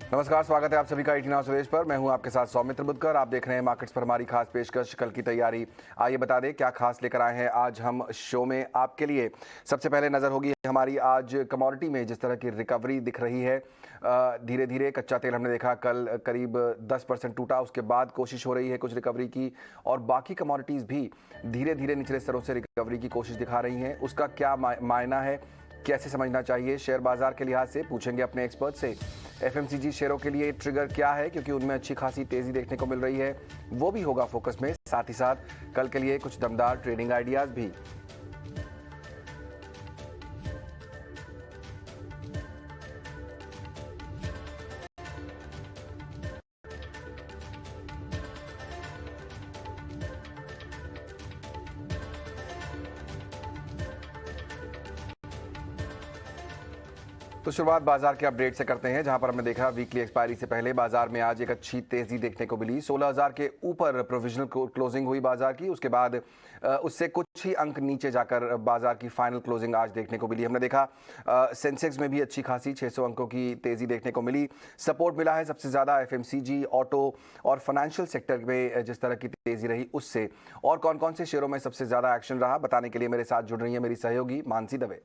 नमस्कार, स्वागत है आप सभी का 18 सुरेश पर। मैं हूं आपके साथ सौमित्र बुद्धकर। आप देख रहे हैं मार्केट्स पर हमारी खास पेशकश, कल की तैयारी। आइए बता दें क्या खास लेकर आए हैं आज हम शो में आपके लिए। सबसे पहले नजर होगी हमारी आज कमोडिटी में, जिस तरह की रिकवरी दिख रही है धीरे धीरे। कच्चा तेल हमने देखा कल करीब 10% टूटा, उसके बाद कोशिश हो रही है कुछ रिकवरी की, और बाकी कमोडिटीज़ भी धीरे धीरे निचले स्तरों से रिकवरी की कोशिश दिखा रही हैं। उसका क्या मायना है, कैसे समझना चाहिए शेयर बाजार के लिहाज से, पूछेंगे अपने एक्सपर्ट से। एफएमसीजी शेयरों के लिए ट्रिगर क्या है, क्योंकि उनमें अच्छी खासी तेजी देखने को मिल रही है, वो भी होगा फोकस में। साथ ही साथ कल के लिए कुछ दमदार ट्रेडिंग आइडियाज भी। तो शुरुआत बाजार के अपडेट से करते हैं, जहां पर हमने देखा वीकली एक्सपायरी से पहले बाजार में आज एक अच्छी तेजी देखने को मिली। 16,000 के ऊपर प्रोविजनल क्लोजिंग हुई बाजार की, उसके बाद उससे कुछ ही अंक नीचे जाकर बाजार की फाइनल क्लोजिंग आज देखने को मिली। हमने देखा सेंसेक्स में भी अच्छी खासी 600 अंकों की तेजी देखने को मिली। सपोर्ट मिला है सबसे ज्यादा एफएमसीजी, ऑटो और फाइनेंशियल सेक्टर में जिस तरह की तेजी रही उससे। और कौन कौन से शेयरों में सबसे ज्यादा एक्शन रहा, बताने के लिए मेरे साथ जुड़ रही है मेरी सहयोगी मानसी दवे।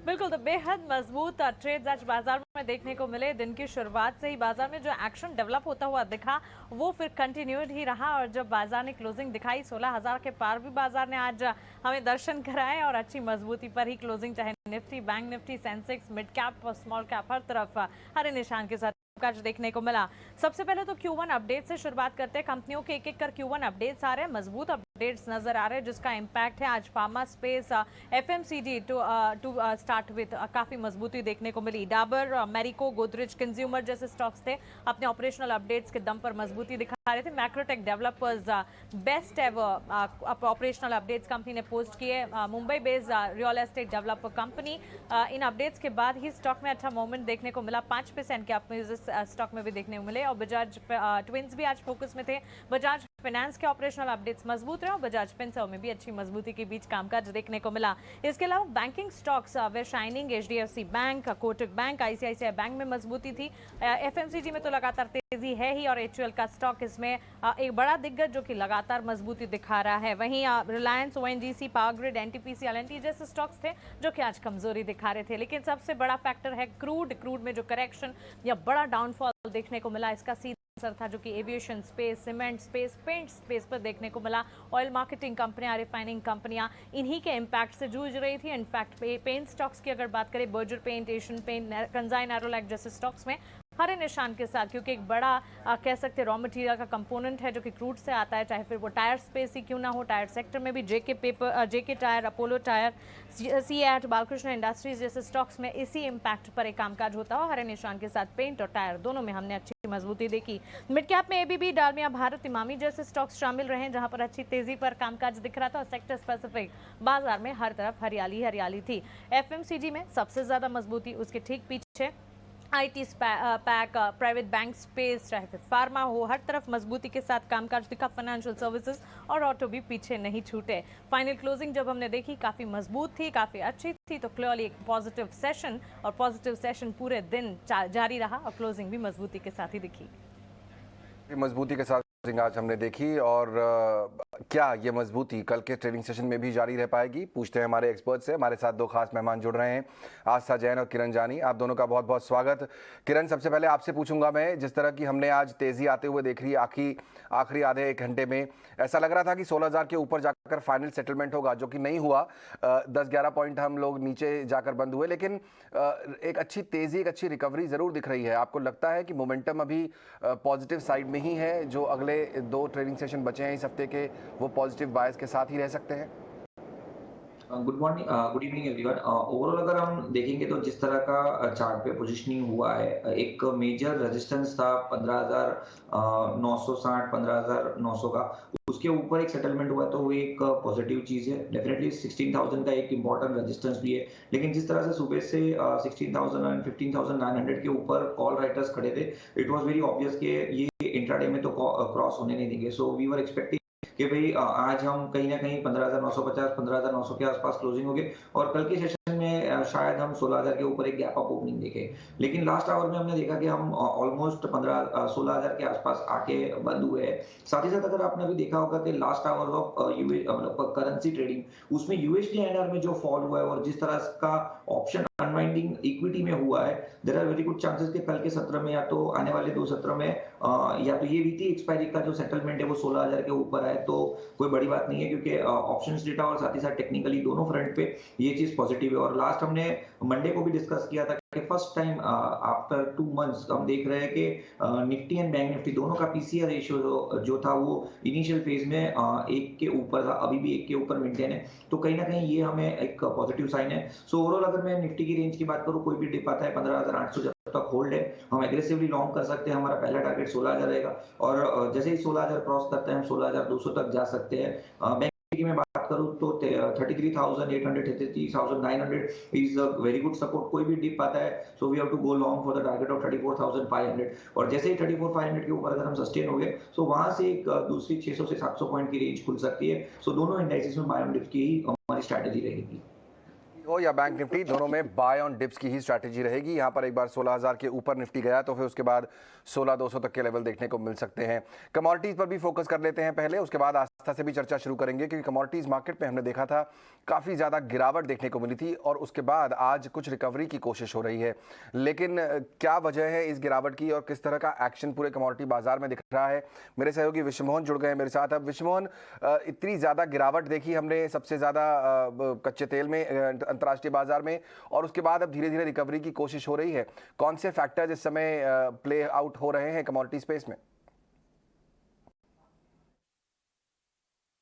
बिल्कुल, तो बेहद मजबूत ट्रेड्स आज बाजार में देखने को मिले। दिन की शुरुआत से ही बाजार में जो एक्शन डेवलप होता हुआ दिखा वो फिर कंटिन्यूड ही रहा, और जब बाजार ने क्लोजिंग दिखाई 16,000 के पार भी बाजार ने आज हमें दर्शन कराए, और अच्छी मजबूती पर ही क्लोजिंग, चाहे Nifty, bank Nifty, Sensex, mid cap और स्मॉल कैप, हर तरफ हरे निशान के साथ काज देखने को मिला। सबसे पहले तो Q1 अपडेट से शुरुआत करते हैं। कंपनियों के एक एक कर Q1 अपडेट्स आ रहे हैं, मजबूत अपडेट्स नजर आ रहे हैं, जिसका इम्पैक्ट है आज pharma space, FMCG to start with काफी मजबूती देखने को मिली। डाबर, मैरिको, गोदरेज कंज्यूमर जैसे स्टॉक्स थे अपने ऑपरेशनल अपडेट्स के दम पर मजबूती दिखा रहे थे। Macrotech Developers best ever operational updates company ने पोस्ट किए। Mumbai based real estate developer company, इन अपडेट्स के बाद ही स्टॉक में अच्छा मोमेंट देखने को मिला। 5% के अप स्टॉक में भी देखने को मिले। और बजाज ट्विंस भी आज फोकस में थे। बजाज फाइनेंस के ऑपरेशनल अपडेट्स मजबूत रहे, और बजाज फिनसर्व में भी अच्छी मजबूती के बीच कामकाज देखने को मिला। इसके अलावा बैंकिंग स्टॉक्स वे shining, HDFC Bank, Kotak Bank, ICICI Bank में मजबूती थी। एफएमसीजी में तो लगातार तेजी है ही, और एचयूएल का स्टॉक इसमें एक बड़ा दिग्गज जो कि लगातार मजबूती दिखा रहा है। वहीं Reliance, ONGC, power grid, NTPC, LNT जैसे स्टॉक्स थे जो कि आज कमजोरी दिखा रहे थे। लेकिन सबसे बड़ा फैक्टर है क्रूड में जो करेक्शन या बड़ा डाउनफॉल देखने को मिला, इसका सीधा असर था जो कि aviation space, cement space, paint space पर देखने को मिला। ऑयल मार्केटिंग कंपनियां, रिफाइनिंग कंपनियां इन्हीं के इम्पैक्ट से जूझ रही थी। इनफैक्ट पेंट स्टॉक्स की अगर बात करें, Berger Paint, Asian Paint, Kansai Nerolac जैसे स्टॉक्स में हरे निशान के साथ, क्योंकि एक बड़ा कह सकते हैं रॉ मटेरियल का कंपोनेंट है जो कि क्रूड से आता है, चाहे फिर वो टायर स्पेस ही क्यों ना हो। टायर सेक्टर में भी JK Paper, JK Tyre, Apollo Tyre, CEAT, Balkrishna Industries जैसे स्टॉक्स में इसी इम्पैक्ट पर एक कामकाज होता है। हरे निशान के साथ पेंट और टायर दोनों में हमने अच्छी मजबूती देखी। मिड कैप में एबीबी, डालमिया भारत, इमामी जैसे स्टॉक्स शामिल रहे, जहां पर अच्छी तेजी पर कामकाज दिख रहा था। और सेक्टर स्पेसिफिक बाजार में हर तरफ हरियाली हरियाली थी। एफएमसीजी में सबसे ज्यादा मजबूती, उसके ठीक पीछे IT pack, private bank space, चाहे फिर फार्मा हो, हर तरफ मजबूती के साथ कामकाज दिखा। फाइनेंशियल सर्विसेज और ऑटो भी पीछे नहीं छूटे। फाइनल क्लोजिंग जब हमने देखी काफी मजबूत थी, काफी अच्छी थी, तो क्लियरली एक पॉजिटिव सेशन, और पॉजिटिव सेशन पूरे दिन जारी रहा, और क्लोजिंग भी मजबूती के साथ ही दिखी। मजबूती के साथ आज हमने देखी, और क्या ये मजबूती कल के ट्रेडिंग सेशन में भी जारी रह पाएगी, पूछते हैं हमारे एक्सपर्ट से। हमारे साथ दो खास मेहमान जुड़ रहे हैं, आस्था जैन और किरण जानी। आप दोनों का बहुत बहुत स्वागत। किरण, सबसे पहले आपसे पूछूंगा मैं, जिस तरह की हमने आज तेजी आते हुए देख रही, आखिरी आधे एक घंटे में ऐसा लग रहा था कि 16,000 के ऊपर जाकर फाइनल सेटलमेंट होगा, जो कि नहीं हुआ। 10-11 पॉइंट हम लोग नीचे जाकर बंद हुए, लेकिन एक अच्छी तेजी, एक अच्छी रिकवरी जरूर दिख रही है। आपको लगता है कि मोमेंटम अभी पॉजिटिव साइड में ही है, जो अगले 2 ट्रेडिंग सेशन बचे हैं इस हफ्ते के, वो पॉजिटिव बायस के साथ ही रह सकते हैं? Good morning, good evening everyone. Overall अगर हम देखेंगे तो जिस तरह का चार्ट पे पोजीशनिंग हुआ है, एक मेजर रेजिस्टेंस था 15,960, 15,900 का, उसके ऊपर एक सेटलमेंट हुआ, तो वो एक पॉजिटिव चीज है। डेफिनेटली 16,000 का एक इंपॉर्टेंट रेजिस्टेंस भी है, लेकिन जिस तरह से सुबह से 16,000 एंड 15,900 के ऊपर कॉल राइटर्स खड़े थे, इट वाज वेरी ऑब्वियस कि ये इंट्राडे में तो क्रॉस होने नहीं देंगे। सो वी वर एक्सपेक्टिंग कि भाई आज हम कहीं ना कहीं 15,950, 15,900 के आसपास क्लोजिंग होगी, और कल के सेशन में शायद हम 16,000 के ऊपर एक गैप अप ओपनिंग देखें। लेकिन लास्ट आवर में हमने देखा कि हम ऑलमोस्ट 16,000 के आसपास आके बंद हुए हैं। साथ ही साथ अगर आपने अभी देखा होगा कि लास्ट आवर ऑफ मतलब करेंसी ट्रेडिंग उसमें यूएसडी आईएनआर में जो फॉल हुआ है और जिस तरह का ऑप्शन अनवाइंडिंग इक्विटी में हुआ है, there are very good chances कि कल के सत्र में या तो आने वाले 2 सत्र में या तो ये वीटी एक्सपायरी का जो सेटलमेंट है वो 16,000 के ऊपर है, तो कोई बड़ी बात नहीं है क्योंकि ऑप्शंस डेटा और साथ ही साथ टेक्निकली दोनों फ्रंट पे ये चीज पॉजिटिव है। और लास्ट हमने मंडे को भी डिस्कस किया था कि फर्स्ट टाइम आफ्टर 2 मंथ्स हम देख रहे हैं कि निफ्टी एंड बैंक निफ्टी दोनों का पीसीआर रेशियो जो था वो इनिशियल फेज में 1 के ऊपर था, अभी भी 1 के ऊपर मेंटेन है, तो कहीं ना कहीं ये हमें एक पॉजिटिव साइन है। सो ओवरऑल अगर मैं निफ्टी की रेंज की बात करूं, कोई भी डिप आता है 15,800 जब तक होल्ड है हम एग्रेसिवली लॉन्ग कर सकते हैं। हमारा पहला टारगेट 16,000 रहेगा और जैसे ही 16,000 क्रॉस करते हैं हम 16,200 तक जा सकते हैं। बैंक की मैं बात करूं तो 33,800 33,900 is a very good support. कोई भी डिप आता है so we have to go long for the target of 34,500 और जैसे ही 34,500 के ऊपर अगर हम सस्टेन हो गए सो वहां से एक दूसरी 600 से 700 पॉइंट की रेंज खुल सकती है। सो दोनों इंडाइसेस में बाय ऑन डिप की ही हमारी स्ट्रैटेजी रहेगी। हो या बैंक निफ्टी, दोनों में बाय ऑन डिप्स की ही स्ट्रैटेजी रहेगी। यहाँ पर एक बार 16,000 के ऊपर निफ्टी गया तो फिर उसके बाद 16,200 तक के लेवल देखने को मिल सकते हैं। कमोडिटीज पर भी फोकस कर लेते हैं पहले, उसके बाद आस्था से भी चर्चा शुरू करेंगे क्योंकि कमोडिटीज मार्केट में हमने देखा था काफ़ी ज़्यादा गिरावट देखने को मिली थी और उसके बाद आज कुछ रिकवरी की कोशिश हो रही है। लेकिन क्या वजह है इस गिरावट की और किस तरह का एक्शन पूरे कमोडिटी बाजार में दिख रहा है? मेरे सहयोगी विश्वमोहन जुड़ गए हैं मेरे साथ। अब विश्वमोहन, इतनी ज़्यादा गिरावट देखी हमने सबसे ज़्यादा कच्चे तेल में अंतर्राष्ट्रीय बाजार में, और उसके बाद अब धीरे धीरे रिकवरी की कोशिश हो रही है। कौन से फैक्टर्स इस समय प्ले आउट हो रहे हैं कमोडिटी स्पेस में?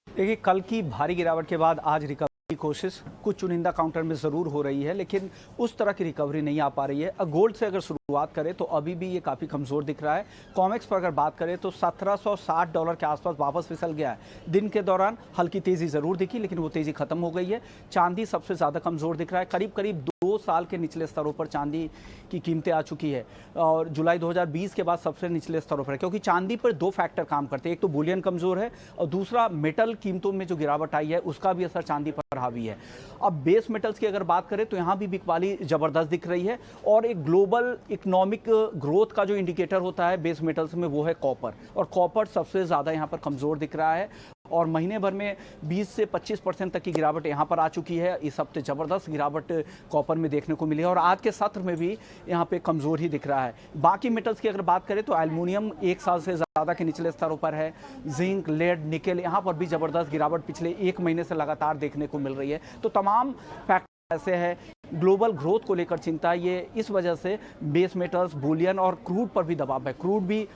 देखिए, कल की भारी गिरावट के बाद आज रिकवरी की कोशिश कुछ चुनिंदा काउंटर में ज़रूर हो रही है, लेकिन उस तरह की रिकवरी नहीं आ पा रही है। गोल्ड से अगर शुरुआत करें तो अभी भी ये काफ़ी कमज़ोर दिख रहा है। कॉमेक्स पर अगर बात करें तो $1760 के आसपास वापस फिसल गया है। दिन के दौरान हल्की तेज़ी ज़रूर दिखी लेकिन वो तेज़ी खत्म हो गई है। चांदी सबसे ज़्यादा कमज़ोर दिख रहा है, करीब करीब 2 साल के निचले स्तरों पर चांदी की कीमतें आ चुकी है और जुलाई 2020 के बाद सबसे निचले स्तरों पर है, क्योंकि चांदी पर 2 फैक्टर काम करते हैं। एक तो बुलियन कमज़ोर है और दूसरा मेटल कीमतों में जो गिरावट आई है उसका भी असर चांदी पर हावी है। अब बेस मेटल्स की अगर बात करें तो यहाँ भी बिकवाली ज़बरदस्त दिख रही है और एक ग्लोबल इकोनॉमिक ग्रोथ का जो इंडिकेटर होता है बेस मेटल्स में वो है कॉपर, और कॉपर सबसे ज़्यादा यहाँ पर कमज़ोर दिख रहा है और महीने भर में 20 से 25% तक की गिरावट यहाँ पर आ चुकी है। इस हफ्ते ज़बरदस्त गिरावट कॉपर में देखने को मिली है और आज के सत्र में भी यहाँ पे कमज़ोर ही दिख रहा है। बाकी मेटल्स की अगर बात करें तो एल्युमिनियम 1 साल से ज़्यादा के निचले स्तरों पर है। जिंक, लेड, निकेल, यहाँ पर भी ज़बरदस्त गिरावट पिछले 1 महीने से लगातार देखने को मिल रही है। तो तमाम फैक्टर ऐसे है। ग्लोबल ग्रोथ को लेकर चिंता, ये इस वजह से बेस मेटल्स, बुलियन और क्रूड पर भी दबाव है। क्रूड भी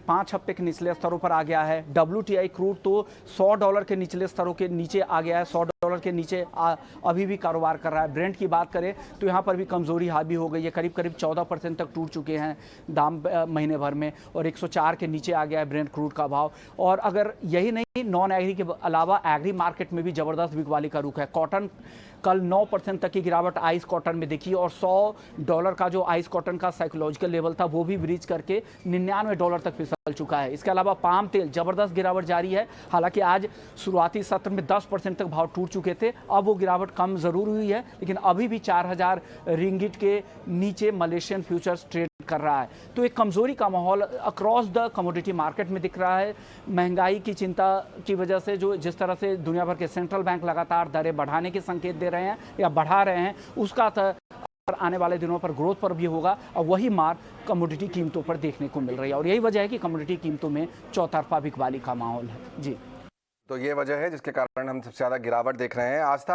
5 हफ्ते के निचले स्तरों पर आ गया है। WTI क्रूड तो $100 के निचले स्तरों के नीचे आ गया है, $100 के नीचे अभी भी कारोबार कर रहा है। ब्रेंट की बात करें तो यहाँ पर भी कमज़ोरी हावी हो गई है, करीब करीब 14% तक टूट चुके हैं दाम महीने भर में और 104 के नीचे आ गया है ब्रेंट क्रूड का भाव। और अगर यही नहीं, नॉन एग्री के अलावा एग्री मार्केट में भी ज़बरदस्त बिकवाली का रुख है। कॉटन कल 9% तक की गिरावट आइस कॉटन में देखी और $100 का जो आइस कॉटन का साइकोलॉजिकल लेवल था वो भी ब्रीच करके $99 तक फिसल चुका है। इसके अलावा पाम तेल ज़बरदस्त गिरावट जारी है। हालांकि आज शुरुआती सत्र में 10% तक भाव टूट चुके थे, अब वो गिरावट कम ज़रूर हुई है लेकिन अभी भी 4,000 रिंगिट के नीचे मलेशियन फ्यूचर्स ट्रेड कर रहा है। तो एक कमज़ोरी का माहौल अक्रॉस द कमोडिटी मार्केट में दिख रहा है। महंगाई की चिंता की वजह से जो जिस तरह से दुनिया भर के सेंट्रल बैंक लगातार दरें बढ़ाने के संकेत दे रहे हैं या बढ़ा रहे हैं, उसका आने वाले दिनों पर ग्रोथ पर भी होगा और वही मार कमोडिटी कीमतों पर देखने को मिल रही है और यही वजह है कि कमोडिटी कीमतों में चौतरफा बिकवाली का माहौल है। जी, तो ये वजह है जिसके कारण हम सबसे ज़्यादा गिरावट देख रहे हैं। आस्था,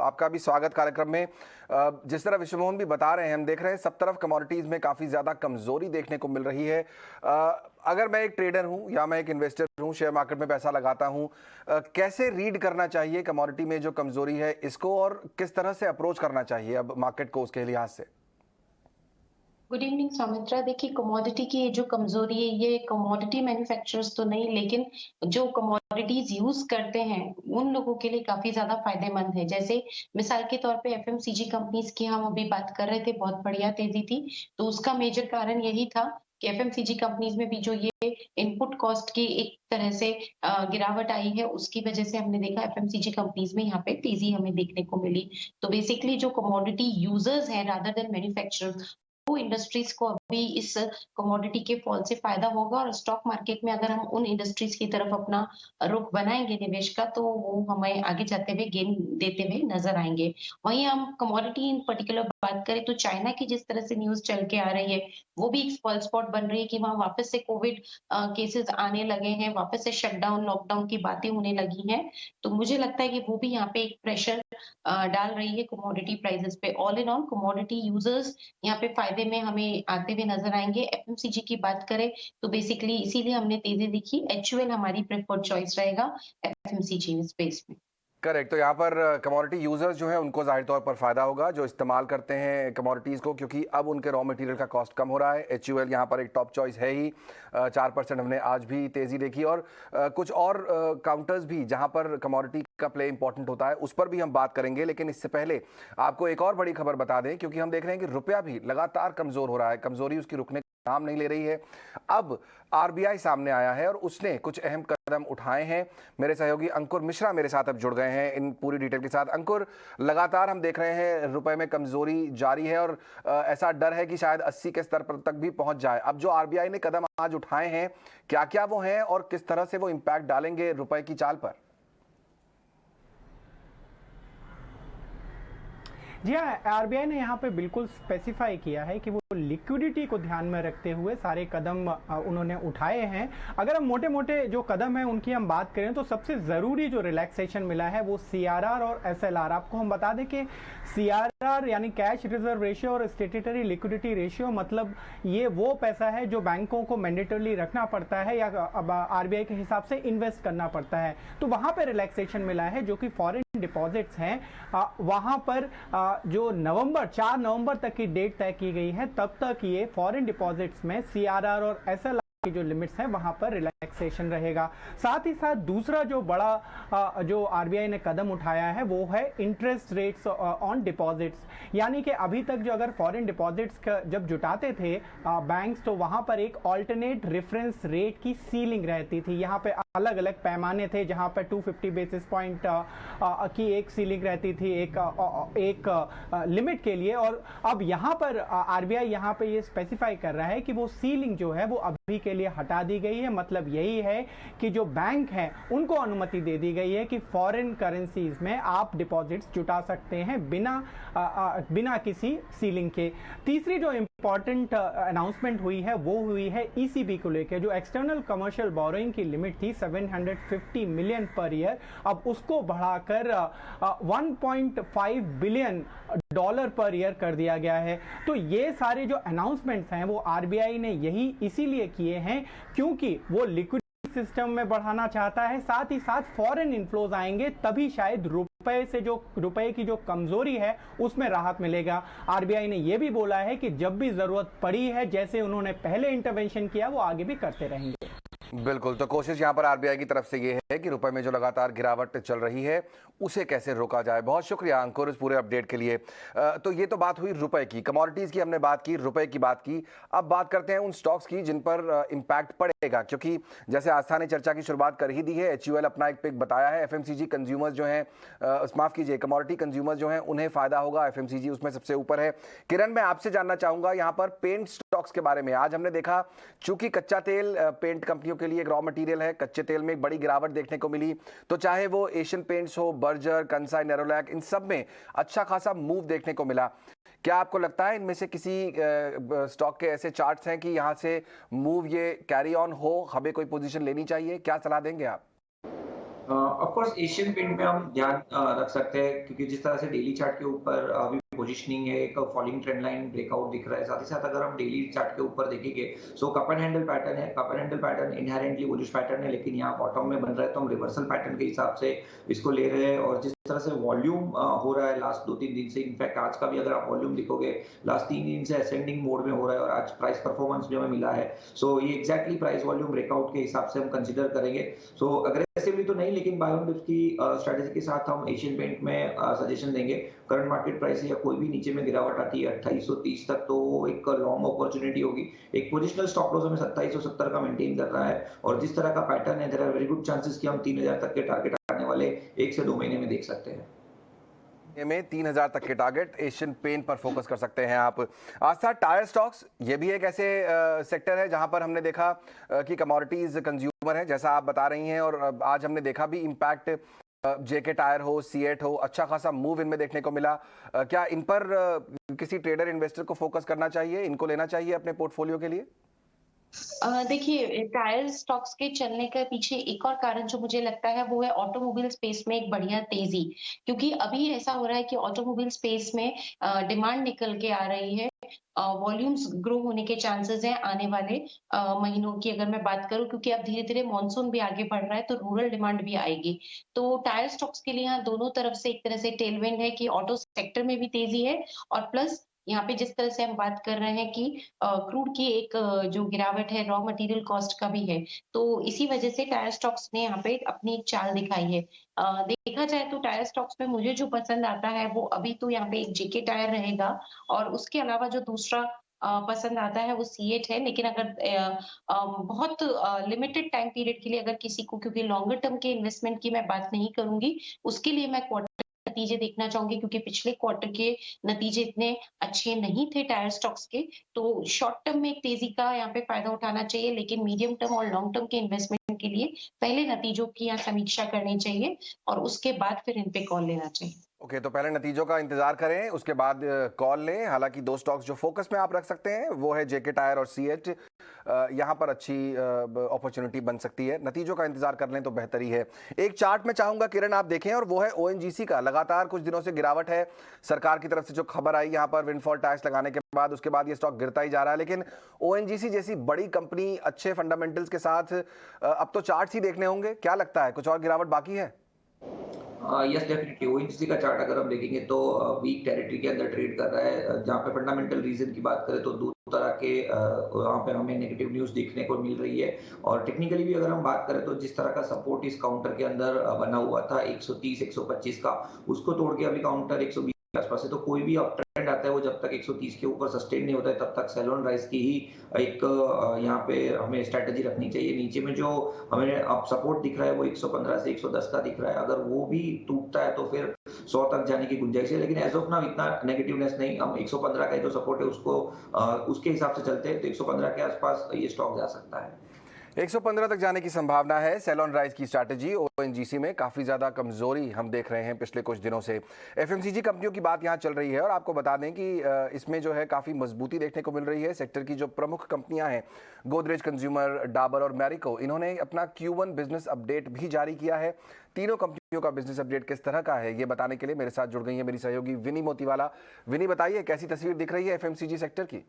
आपका भी स्वागत कार्यक्रम में। जिस तरह विश्वमोहन भी बता रहे हैं, हम देख रहे हैं सब तरफ कमोडिटीज़ में काफ़ी ज़्यादा कमज़ोरी देखने को मिल रही है। अगर मैं एक ट्रेडर हूं या मैं एक इन्वेस्टर हूं, शेयर मार्केट में पैसा लगाता हूं, कैसे रीड करना चाहिए कमोडिटी में जो कमज़ोरी है इसको और किस तरह से अप्रोच करना चाहिए अब मार्केट को उसके लिहाज से? Good evening Soumitra. देखिए, कमोडिटी की जो कमजोरी है ये कमोडिटी मैन्युफैक्चरर्स तो नहीं लेकिन जो कमोडिटीज यूज करते हैं उन लोगों के लिए काफी ज्यादा फायदेमंद है। जैसे मिसाल के तौर पे एफएमसीजी कंपनीज की हम अभी बात कर रहे थे, बहुत बढ़िया तेजी थी, तो उसका मेजर कारण यही था कि एफएमसीजी कंपनीज में भी जो ये पे इनपुट कॉस्ट की एक तरह से गिरावट आई है, उसकी वजह से हमने देखा एफएमसीजी कंपनीज में यहाँ पे तेजी हमें देखने को मिली। तो बेसिकली जो कमोडिटी यूजर्स हैं रादर देन मैन्युफैक्चरर्स, वो इंडस्ट्रीज को अभी इस कमोडिटी के फॉल से फायदा होगा और स्टॉक मार्केट में अगर हम उन इंडस्ट्रीज की तरफ अपना रुख बनाएंगे निवेश का, तो वो हमें आगे जाते हुए गेन देते हुए नजर आएंगे। वहीं हम कमोडिटी इन पर्टिकुलर बात करें तो चाइना की जिस तरह से न्यूज चल के आ रही है, वो भी एक स्पॉल स्पॉट बन रही है कि वहां वापस से कोविड केसेस आने लगे हैं, वापस से शटडाउन लॉकडाउन की बातें होने लगी हैं। तो मुझे लगता है कि वो भी यहाँ पे एक प्रेशर डाल रही है कमोडिटी प्राइसेस पे। All in all commodity users यहाँ पे फायदे में हमें आते हुए नजर आएंगे। एफएमसीजी की बात करें तो बेसिकली इसीलिए हमने तेजी दिखी, एचयूएल हमारी प्रेफर्ड चॉइस रहेगा एफएमसीजी स्पेस में। करेक्ट। तो यहाँ पर कमोडिटी यूजर्स जो है उनको जाहिर तौर पर फ़ायदा होगा जो इस्तेमाल करते हैं कमोडिटीज़ को, क्योंकि अब उनके रॉ मटेरियल का कॉस्ट कम हो रहा है। एचयूएल यहाँ पर एक टॉप चॉइस है ही। 4% हमने आज भी तेज़ी देखी और कुछ और काउंटर्स भी जहाँ पर कमोडिटी का प्ले इंपॉर्टेंट होता है उस पर भी हम बात करेंगे। लेकिन इससे पहले आपको एक और बड़ी खबर बता दें, क्योंकि हम देख रहे हैं कि रुपया भी लगातार कमज़ोर हो रहा है, कमज़ोरी उसकी रुकने नाम नहीं ले रही है। अब आरबीआई सामने आया है और उसने कुछ अहम कदम उठाए हैं। मेरे सहयोगी अंकुर मिश्रा मेरे साथ अब जुड़ गए हैं इन पूरी डिटेल के साथ। अंकुर, लगातार हम देख रहे हैं रुपए में कमजोरी जारी है और ऐसा डर है कि शायद 80 के स्तर पर तक भी पहुंच जाए। अब जो आरबीआई ने कदम आज उठाए हैं, क्या क्या वो हैं और किस तरह से वो इम्पैक्ट डालेंगे रुपए की चाल पर? जी हाँ, आरबीआई ने यहाँ पे बिल्कुल स्पेसिफाई किया है कि वो लिक्विडिटी को ध्यान में रखते हुए सारे कदम उन्होंने उठाए हैं। अगर हम मोटे मोटे जो कदम हैं उनकी हम बात करें तो सबसे ज़रूरी जो रिलैक्सेशन मिला है वो सीआरआर और एसएलआर। आपको हम बता दें कि सीआरआर यानी कैश रिजर्व रेशियो और स्टेट्यूटरी लिक्विडिटी रेशियो, मतलब ये वो पैसा है जो बैंकों को मैंडेटरली रखना पड़ता है या अब आरबीआई के हिसाब से इन्वेस्ट करना पड़ता है। तो वहाँ पर रिलैक्सेशन मिला है। जो कि फॉरेन डिपॉजिट्स हैं वहां पर जो 4 नवंबर तक की डेट तय की गई है, तब तक ये फॉरेन डिपॉजिट्स में सीआरआर और एसएलआर की जो लिमिट्स हैं वहां पर रिलैक्सेशन रहेगा। साथ ही साथ दूसरा जो बड़ा जो आरबीआई ने कदम उठाया है वो है इंटरेस्ट रेट्स ऑन डिपॉजिट्स। यानी कि अभी तक जो अगर फॉरेन डिपॉजिट्स जब जुटाते थे बैंक्स, तो वहां पर एक ऑल्टरनेट रेफरेंस रेट की सीलिंग रहती थी। यहाँ पे अलग अलग पैमाने थे जहां पर 250 बेसिस पॉइंट की एक सीलिंग रहती थी एक लिमिट के लिए। और अब यहाँ पर आरबीआई यहाँ पे ये स्पेसिफाई कर रहा है कि वो सीलिंग जो है वो अभी के लिए हटा दी गई है। मतलब यही है कि जो बैंक हैं उनको अनुमति दे दी गई है कि फॉरेन करेंसीज में आप डिपॉजिट्स जुटा सकते हैं बिना किसी सीलिंग के। तीसरी जो इंपॉर्टेंट अनाउंसमेंट हुई है वो हुई है ईसीबी को लेकर। जो एक्सटर्नल कमर्शियल बोरोइंग की लिमिट थी 750 मिलियन पर ईयर, अब उसको बढ़ाकर 1.5 बिलियन डॉलर पर ईयर कर दिया गया है। तो ये सारे जो अनाउंसमेंट्स हैं वो आरबीआई ने यही इसीलिए किए हैं क्योंकि वो लिक्विडिटी सिस्टम में बढ़ाना चाहता है। साथ ही साथ फॉरेन इनफ्लोज आएंगे तभी शायद रुपए की जो कमजोरी है उसमें राहत मिलेगा। आरबीआई ने यह भी बोला है कि जब भी जरूरत पड़ी है, जैसे उन्होंने पहले इंटरवेंशन किया, वो आगे भी करते रहेंगे। बिल्कुल। तो कोशिश यहाँ पर आरबीआई की तरफ से ये है कि रुपए में जो लगातार गिरावट चल रही है उसे कैसे रोका जाए। बहुत शुक्रिया अंकुर इस पूरे अपडेट के लिए। तो ये तो बात हुई रुपए की, कमोडिटीज़ की हमने बात की, रुपए की बात की। अब बात करते हैं उन स्टॉक्स की जिन पर इम्पैक्ट पड़ेगा, क्योंकि जैसे आस्था ने चर्चा की शुरुआत कर ही दी है। एचयूएल अपना एक पिक बताया है। एफएमसीजी कंज्यूमर्स जो हैं, माफ़ कीजिए, कमोडिटी कंज्यूमर्स जो हैं उन्हें फ़ायदा होगा। एफएमसीजी उसमें सबसे ऊपर है। किरण, मैं आपसे जानना चाहूँगा यहाँ पर पेंट स्टॉक्स के बारे में। आज हमने देखा चूंकि कच्चा तेल पेंट कंपनियों के लिए एक रॉ मटेरियल है, कच्चे तेल में एक बड़ी गिरावट देखने को मिली। तो चाहे वो एशियन पेंट्स हो, बर्जर, कंसाई, नेरोलैक, इन सब में अच्छा खासा मूव देखने को मिला। क्या आपको लगता है इनमें से किसी स्टॉक के ऐसे चार्ट्स हैं कि यहां से मूव ये कैरी ऑन हो, हमें कोई पोजीशन लेनी चाहिए? क्या सलाह देंगे आप? ऑफ कोर्स एशियन पेंट में हम ध्यान रख सकते हैं क्योंकि जिस तरह से डेली चार्ट के ऊपर अभी पोजीशनिंग है, एक फॉलिंग ट्रेंड लाइन ब्रेकआउट दिख रहा है। साथ ही साथ अगर हम डेली चार्ट के ऊपर देखेंगे सो कप एंड हैंडल पैटर्न है। Cup and handle pattern inherently bullish pattern है, लेकिन यहाँ बॉटम में बन रहा है तो हम रिवर्सल पैटर्न के हिसाब से इसको ले रहे हैं। और जिस तरह से वॉल्यूम हो रहा है लास्ट 2-3 दिन से, इनफैक्ट आज का भी अगर आप वॉल्यूम देखोगे लास्ट 3 दिन से असेंडिंग मोड में हो रहा है और आज प्राइस परफॉर्मेंस जो हमें मिला है, सो ये एग्जैक्टली प्राइस वॉल्यूम ब्रेकआउट के हिसाब से हम कंसीडर करेंगे। सो अगर एग्रेसिवली तो नहीं, लेकिन बाय ऑन डिप्स की स्ट्रेटेजी के साथ हम एशियन पेंट में सजेशन देंगे। करंट मार्केट प्राइस या कोई भी नीचे में गिरावट आती है 2830 तक, तो वो एक लॉन्ग अपॉर्चुनिटी होगी। एक पोजिशनल स्टॉप लॉस हमें 2770 का मेंटेन कर रहा है, और जिस तरह का पैटर्न है, there are very good chances कि हम 3000 तक के टारगेट आने वाले 1 से 2 महीने में देख सकते हैं। में 3000 तक के टारगेट एशियन पेंट पर फोकस कर सकते हैं आप। आज था टायर स्टॉक्स, ये भी एक ऐसे सेक्टर है जहां पर हमने देखा कि कमोडिटीज कंज्यूमर है, जैसा आप बता रही हैं, और आज हमने देखा भी इम्पैक्ट जेके टायर हो, सीएट हो, अच्छा खासा मूव इनमें देखने को मिला। क्या इन पर किसी ट्रेडर इन्वेस्टर को फोकस करना चाहिए, इनको लेना चाहिए अपने पोर्टफोलियो के लिए? देखिए, टायर स्टॉक्स के चलने के पीछे एक और कारण जो मुझे लगता है वो है ऑटोमोबाइल स्पेस में एक बढ़िया तेजी, क्योंकि अभी ऐसा हो रहा है कि ऑटोमोबाइल स्पेस में डिमांड निकल के आ रही है। वॉल्यूम्स ग्रो होने के चांसेस हैं आने वाले महीनों की, अगर मैं बात करूं, क्योंकि अब धीरे धीरे मॉनसून भी आगे बढ़ रहा है तो रूरल डिमांड भी आएगी। तो टायर स्टॉक्स के लिए यहाँ दोनों तरफ से एक तरह से टेलविंड है कि ऑटो सेक्टर में भी तेजी है, और प्लस यहाँ पे जिस तरह से हम बात कर रहे हैं कि क्रूड की एक जो गिरावट है रॉ मटेरियल कॉस्ट का भी है, तो इसी वजह से टायर स्टॉक्स ने यहाँ पे अपनी एक चाल दिखाई है। देखा जाए तो टायर स्टॉक्स में मुझे जो पसंद आता है वो अभी तो यहाँ पे एक जेके टायर रहेगा, और उसके अलावा जो दूसरा पसंद आता है वो सीएट है। लेकिन अगर बहुत लिमिटेड टाइम पीरियड के लिए अगर किसी को, क्योंकि लॉन्गर टर्म के इन्वेस्टमेंट की मैं बात नहीं करूंगी, उसके लिए मैं क्वार्टर नतीजे देखना चाहूंगी, क्योंकि पिछले क्वार्टर के नतीजे इतने अच्छे नहीं थे टायर स्टॉक्स के। तो शॉर्ट टर्म में एक तेजी का यहाँ पे फायदा उठाना चाहिए, लेकिन मीडियम टर्म और लॉन्ग टर्म के इन्वेस्टमेंट के लिए पहले नतीजों की यहाँ समीक्षा करनी चाहिए और उसके बाद फिर इन पे कॉल लेना चाहिए। ओके, तो पहले नतीजों का इंतजार करें, उसके बाद कॉल लें। हालांकि दो स्टॉक्स जो फोकस में आप रख सकते हैं वो है जेके टायर और सीएट। यहाँ पर अच्छी अपॉर्चुनिटी बन सकती है, नतीजों का इंतजार कर लें तो बेहतर ही है। एक चार्ट में चाहूंगा किरण आप देखें, और वो है ओएनजीसी का। लगातार कुछ दिनों से गिरावट है, सरकार की तरफ से जो खबर आई यहाँ पर विंडफॉल टैक्स लगाने के बाद, उसके बाद ये स्टॉक गिरता ही जा रहा है। लेकिन ओएनजीसी जैसी बड़ी कंपनी अच्छे फंडामेंटल्स के साथ अब तो चार्ट्स ही देखने होंगे, क्या लगता है कुछ और गिरावट बाकी है? यस, डेफिनेटली ओएनजीसी का चार्ट अगर हम देखेंगे तो वीक टेरिटरी के अंदर ट्रेड कर रहा है। जहां पे फंडामेंटल रीजन की बात करें तो दो तरह के वहां पे हमें नेगेटिव न्यूज देखने को मिल रही है, और टेक्निकली भी अगर हम बात करें तो जिस तरह का सपोर्ट इस काउंटर के अंदर बना हुआ था 130 125 का, उसको तोड़ के अभी काउंटर 120 के आसपास है। तो कोई भी अप ट्रेंड आता है वो जब तक 130 के ऊपर सस्टेन नहीं होता है तब तक सेल ऑन राइज की ही एक यहाँ पे हमें स्ट्रेटेजी रखनी चाहिए। नीचे में जो हमें अब सपोर्ट दिख रहा है वो 115 से 110 का दिख रहा है, अगर वो भी टूटता है तो फिर 100 तक जाने की गुंजाइश है। लेकिन एज ऑफ नाउ इतना नेगेटिवनेस नहीं, हम 115 का जो सपोर्ट है उसको उसके हिसाब से चलते हैं तो 115 के आसपास ये स्टॉक जा सकता है। 115 तक जाने की संभावना है। सेल ऑन राइज की स्ट्रैटेजी ओएनजीसी में काफ़ी ज़्यादा कमज़ोरी हम देख रहे हैं पिछले कुछ दिनों से। एफएमसीजी कंपनियों की बात यहाँ चल रही है, और आपको बता दें कि इसमें जो है काफ़ी मजबूती देखने को मिल रही है। सेक्टर की जो प्रमुख कंपनियां हैं, गोदरेज कंज्यूमर, डाबर और मैरिको, इन्होंने अपना Q1 बिजनेस अपडेट भी जारी किया है। तीनों कंपनियों का बिजनेस अपडेट किस तरह का है ये बताने के लिए मेरे साथ जुड़ गई है मेरी सहयोगी विनी मोतीवाला। विनी, बताइए कैसी तस्वीर दिख रही है एफएमसीजी सेक्टर की?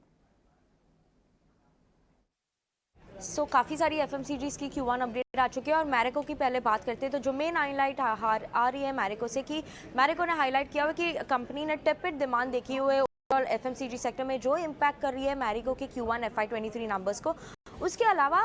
काफ़ी सारी एफएमसीजीज की Q1 अपडेट आ चुकी है, और मैरिको की पहले बात करते हैं तो जो मेन हाईलाइट आ रही है मैरिको से, कि मैरिको ने हाईलाइट किया हुआ कि कंपनी ने टेपिड डिमांड देखी हुई है और एफएमसीजी सेक्टर में जो इम्पैक्ट कर रही है मैरिको के Q1 FY23 नंबर्स को। उसके अलावा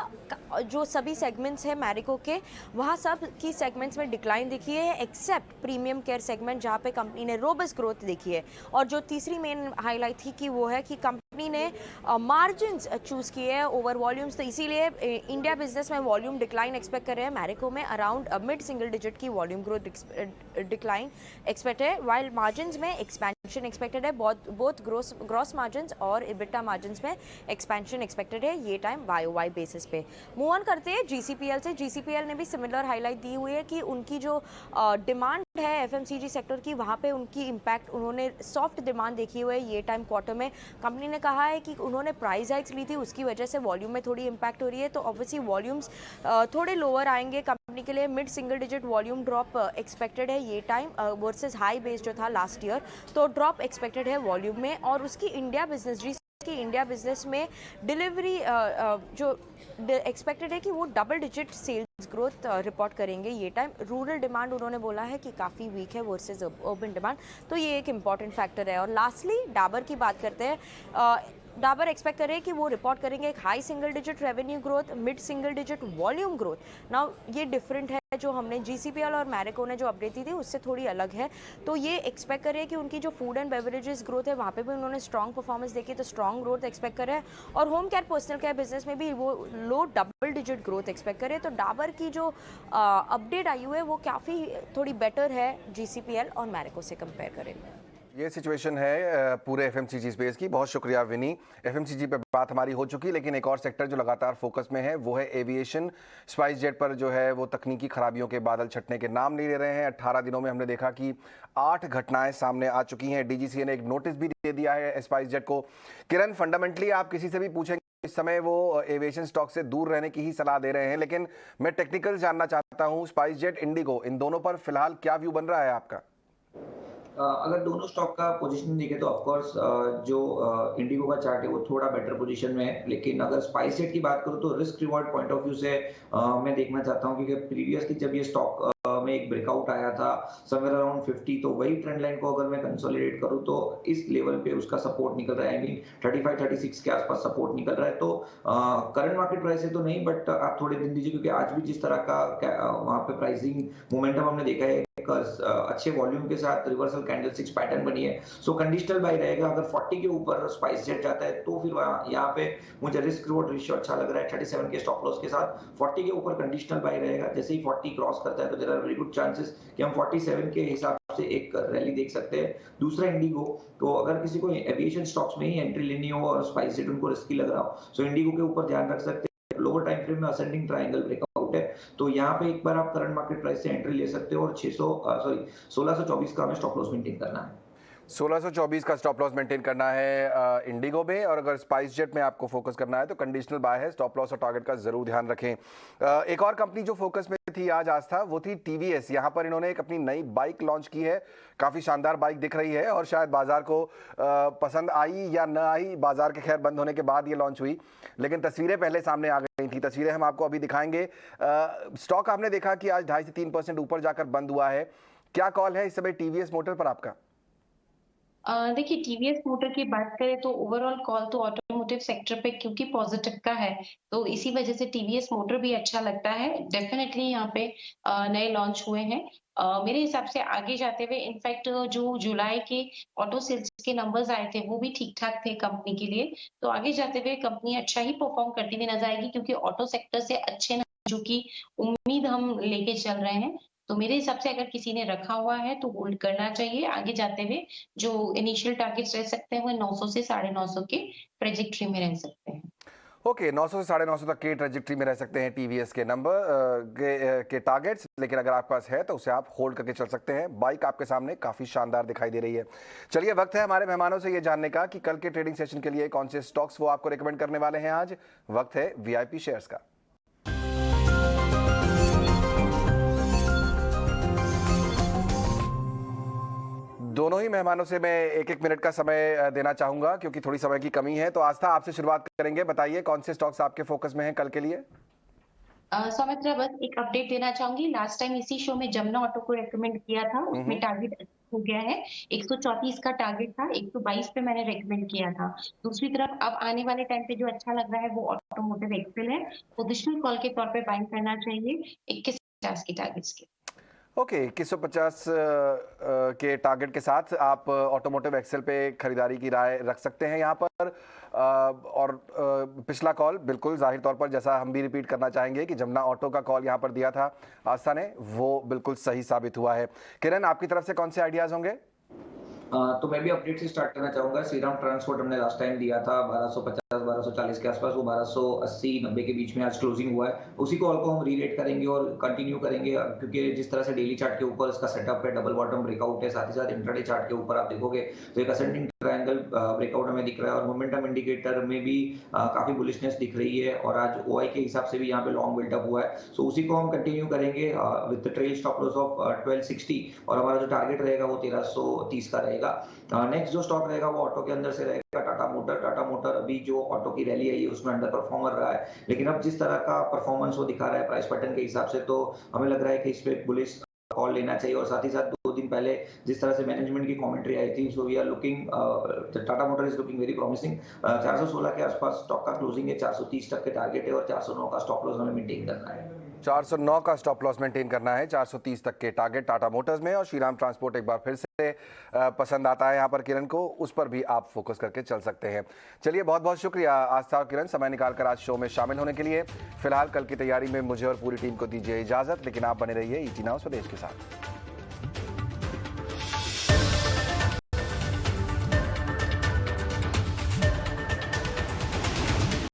जो सभी सेगमेंट्स हैं मैरिको के, वहाँ सब की सेगमेंट्स में डिक्लाइन दिखी है एक्सेप्ट प्रीमियम केयर सेगमेंट, जहाँ पे कंपनी ने रोबस्ट ग्रोथ देखी है। और जो तीसरी मेन हाईलाइट थी कि वो है कि कंपनी ने मार्जिन्स चूज़ किए हैं ओवर वॉल्यूम्स, तो इसीलिए इंडिया बिजनेस में वॉल्यूम डिक्लाइन एक्सपेक्ट कर रहे हैं। मैरिको में अराउंड मिड सिंगल डिजिट की वॉल्यूम ग्रोथ डिक्लाइन एक्सपेक्ट है, वाइल मार्जिन्स में एक्सपेंशन एक्सपेक्टेड है। बोथ ग्रॉस मार्जिन्स और इबिटा मार्जिन्स में एक्सपेंशन एक्सपेक्टेड है ये टाइम YOY बेसिस पे। मूव ऑन करते हैं जीसीपीएल से। जीसीपीएल ने भी सिमिलर हाईलाइट दी हुई है कि उनकी जो डिमांड है एफएमसीजी सेक्टर की, वहाँ पे उनकी इम्पैक्ट, उन्होंने सॉफ्ट डिमांड देखी हुई है ये टाइम क्वार्टर में। कंपनी ने कहा है कि उन्होंने प्राइस हाइक्स ली थी, उसकी वजह से वॉल्यूम में थोड़ी इम्पैक्ट हो रही है, तो ऑब्वियसली वॉल्यूम्स थोड़े लोअर आएंगे कंपनी के लिए। Mid single digit volume drop expected है ये टाइम वर्सेस हाई बेस जो था लास्ट ईयर, तो ड्रॉप एक्सपेक्टेड है वॉल्यूम में। और उसकी इंडिया बिजनेस में डिलीवरी जो एक्सपेक्टेड है कि वो double digit sales growth report करेंगे ये टाइम। रूरल डिमांड उन्होंने बोला है कि काफ़ी वीक है वर्सेस अर्बन डिमांड, तो ये एक इम्पॉर्टेंट फैक्टर है। और लास्टली डाबर की बात करते हैं। डाबर एक्सपेक्ट करें कि वो रिपोर्ट करेंगे एक high single digit revenue growth, mid single digit volume growth. Now ये डिफरेंट है, जो हमने जीसीपीएल और मैरिको ने जो अपडेट दी थी उससे थोड़ी अलग है। तो ये एक्सपेक्ट करें कि उनकी जो फूड एंड बेवरेजेस ग्रोथ है वहाँ पे भी उन्होंने स्ट्रॉन्ग परफॉर्मेंस देखी, तो स्ट्रॉन्ग ग्रोथ एक्सपेक्ट करें। और home care personal care business में भी वो लो डबल डिजिट ग्रोथ एक्सपेक्ट करें। तो डाबर की जो अपडेट आई हुई है वो काफ़ी थोड़ी बेटर है जीसीपीएल और मैरिको से कंपेयर करें। ये सिचुएशन है पूरे एफएमसीजी स्पेस की। बहुत शुक्रिया विनी। एफएमसीजी पे बात हमारी हो चुकी, लेकिन एक और सेक्टर जो लगातार फोकस में है वो है एविएशन। स्पाइस जेट पर जो है वो तकनीकी खराबियों के बादल छटने के नाम नहीं ले रहे हैं। 18 दिनों में हमने देखा कि 8 घटनाएं सामने आ चुकी हैं। डीजीसीए ने एक नोटिस भी दे दिया है स्पाइस जेट को। किरण, फंडामेंटली आप किसी से भी पूछेंगे इस समय वो एविएशन स्टॉक से दूर रहने की ही सलाह दे रहे हैं, लेकिन मैं टेक्निकल जानना चाहता हूँ, स्पाइस जेट, इंडिगो, इन दोनों पर फिलहाल क्या व्यू बन रहा है आपका? अगर दोनों स्टॉक का पोजीशन देखें तो ऑफ कोर्स जो इंडिगो का चार्ट है वो थोड़ा बेटर पोजीशन में है, लेकिन अगर स्पाइस जेट की बात करूं तो risk reward point of view से मैं देखना चाहता हूं, क्योंकि प्रीवियसली जब ये स्टॉक में एक ब्रेकआउट आया था समवेयर अराउंड 50, तो वही ट्रेंड लाइन को अगर मैं कंसोलिडेट करूं तो इस लेवल पे उसका सपोर्ट निकल रहा है। आई मीन 35-36 के आसपास सपोर्ट निकल रहा है। तो करंट मार्केट प्राइस से तो नहीं, बट आप थोड़े दिन दीजिए, क्योंकि आज भी जिस तरह का वहां पे प्राइसिंग मोमेंटम हमने देखा है, अच्छे वॉल्यूम के साथ रिवर्सल कैंडलस्टिक्स पैटर्न बनी है। सो कंडीशनल बाय रहेगा। अगर 40 के ऊपर स्पाइस जेट जाता है तो फिर यहाँ पे मुझे रिस्क रिवॉर्ड रेशियो अच्छा लग रहा है। 37 के स्टॉप लॉस के साथ 40 के ऊपर कंडीशनल बाय रहेगा। जैसे ही 40 क्रॉस करता है तो there are very good chances कि हम 47 के हिसाब से एक रैली देख सकते हैं। दूसरा इंडिगो, तो अगर किसी को एविएशन स्टॉक्स में ही एंट्री लेनी हो और स्पाइस जेट उनको रिस्की लग रहा हो, सो इंडिगो के ऊपर ध्यान रख सकते हैं। लोअर टाइम फ्रेम में असेंडिंग ट्रायंगल ब्रेकआउट है, तो यहाँ पे एक बार आप करंट मार्केट प्राइस से एंट्री ले सकते हो और 1624 का हमें स्टॉप लॉस मेंटेन करना है। 1624 का स्टॉप लॉस मेंटेन करना है इंडिगो में, और अगर स्पाइस जेट में आपको फोकस करना है तो कंडीशनल बाय है। स्टॉप लॉस और टारगेट का जरूर ध्यान रखें। एक और कंपनी जो फोकस में थी आज आस्था, वो थी टीवीएस। यहाँ पर इन्होंने एक अपनी नई बाइक लॉन्च की है। काफ़ी शानदार बाइक दिख रही है और शायद बाजार को पसंद आई या न आई, बाजार के खैर बंद होने के बाद ये लॉन्च हुई, लेकिन तस्वीरें पहले सामने आ गई थी। तस्वीरें हम आपको अभी दिखाएंगे। स्टॉक आपने देखा कि आज 2.5 से 3% ऊपर जाकर बंद हुआ है। क्या कॉल है इस समय टीवीएस मोटर पर आपका? देखिए, टीवीएस मोटर की बात करें तो ओवरऑल कॉल तो ऑटोमोटिव सेक्टर पे क्योंकि पॉजिटिव का है, तो इसी वजह से टीवीएस मोटर भी अच्छा लगता है। डेफिनेटली यहाँ पे नए लॉन्च हुए हैं। मेरे हिसाब से आगे जाते हुए इनफैक्ट जो जुलाई के ऑटो सेल्स के नंबर्स आए थे वो भी ठीक ठाक थे कंपनी के लिए, तो आगे जाते हुए कंपनी अच्छा ही परफॉर्म करती हुई नजर आएगी, क्योंकि ऑटो सेक्टर से अच्छे जो की उम्मीद हम लेके चल रहे हैं। तो मेरे हिसाब से अगर किसी ने रखा हुआ है तो होल्ड करना चाहिए। आगे जाते हुए जो इनिशियल टारगेट्स रह सकते हैं वो 900 से 950 के ट्रेजेक्टरी में रह सकते हैं। ओके, 900 से 950 तक के ट्रेजेक्टरी में रह सकते हैं टीवीएस के नंबर के टारगेट्स, लेकिन अगर आपके पास है तो उसे आप होल्ड करके चल सकते हैं। बाइक आपके सामने काफ़ी शानदार दिखाई दे रही है। चलिए, वक्त है हमारे मेहमानों से ये जानने का कि कल के ट्रेडिंग सेशन के लिए कौन से स्टॉक्स वो आपको रिकमेंड करने वाले हैं। आज वक्त है वीआईपी शेयर्स का। दोनों ही मेहमानों से मैं 1-1 मिनट का समय देना चाहूंगा, क्योंकि थोड़ी समय की कमी है। तो आस्था, आपसे शुरुआत करेंगे। बताइए कौन से स्टॉक्स आपके फोकस में हैं कल के लिए? सौमित्रा, बस एक अपडेट देना चाहूंगी। लास्ट टाइम इसी शो में जमुना ऑटो को रेकमेंड किया था, उसमें टारगेट हो गया है। 134 का टारगेट था, 122 पे मैंने रेकमेंड किया था। दूसरी तरफ अब आने वाले टाइम पे जो अच्छा लग रहा है वो ऑटोमोटिव एक्सेल है। पोजिशनल कॉल के तौर पे बाइंग करना चाहिए 2150 के टारगेट्स के। ओके, 2150 के टारगेट के साथ आप ऑटोमोटिव एक्सेल पे खरीदारी की राय रख सकते हैं यहाँ पर। और पिछला कॉल बिल्कुल जाहिर तौर पर, जैसा हम भी रिपीट करना चाहेंगे कि जमुना ऑटो का कॉल यहाँ पर दिया था आस्था ने, वो बिल्कुल सही साबित हुआ है। किरण, आपकी तरफ से कौन से आइडियाज होंगे? तो मैं भी अपडेट से स्टार्ट करना चाहूंगा। श्रीराम ट्रांसपोर्ट हमने लास्ट टाइम दिया था 1250-1240 के आसपास, वो 1280-90 के बीच में आज क्लोजिंग हुआ है। उसी कॉल को हम रीरेट करेंगे और कंटिन्यू करेंगे, क्योंकि जिस तरह से डेली चार्ट के ऊपर इसका सेटअप है, डबल बॉटम ब्रेकआउट है, साथ ही साथ इंट्राडे चार्ट के ऊपर आप देखोगे तो एक असेंडिंग ट्रायंगल ब्रेकआउट हमें दिख रहा है और मोमेंटम इंडिकेटर में भी काफी बुलिशनेस दिख रही है, और आज ओआई के हिसाब से भी यहाँ पे लॉन्ग बिल्टअप हुआ है। सो उसी को हम कंटिन्यू करेंगे with trail stop loss of 1260, और हमारा जो टारगेट रहेगा वो 1330 का रहेगा। नेक्स्ट जो स्टॉक रहेगा वो ऑटो के अंदर से रहेगा टाटा मोटर। टाटा मोटर अभी जो ऑटो की रैली आई है उसमें अंडर परफॉर्मर रहा है, लेकिन अब जिस तरह का परफॉर्मेंस वो दिखा रहा है प्राइस पैटर्न के हिसाब से, तो हमें लग रहा है कि इस पे बुलिश कॉल लेना चाहिए। और साथ ही साथ 2 दिन पहले जिस तरह से मैनेजमेंट की कमेंट्री आई थी, so we are looking, Tata motor is looking very promising. 416 के आसपास स्टॉक का क्लोजिंग है, 430 तक के टारगेट है और 409 का स्टॉप लॉस हमें मेंटेन करना है। 409 का स्टॉप लॉस मेंटेन करना है, 430 तक के टारगेट टाटा मोटर्स में। और श्रीराम ट्रांसपोर्ट एक बार फिर से पसंद आता है यहाँ पर किरण को, उस पर भी आप फोकस करके चल सकते हैं। चलिए, बहुत बहुत शुक्रिया आस्था और किरण, समय निकालकर आज शो में शामिल होने के लिए। फिलहाल कल की तैयारी में मुझे और पूरी टीम को दीजिए इजाजत, लेकिन आप बने रहिए ET Now स्वदेश के साथ।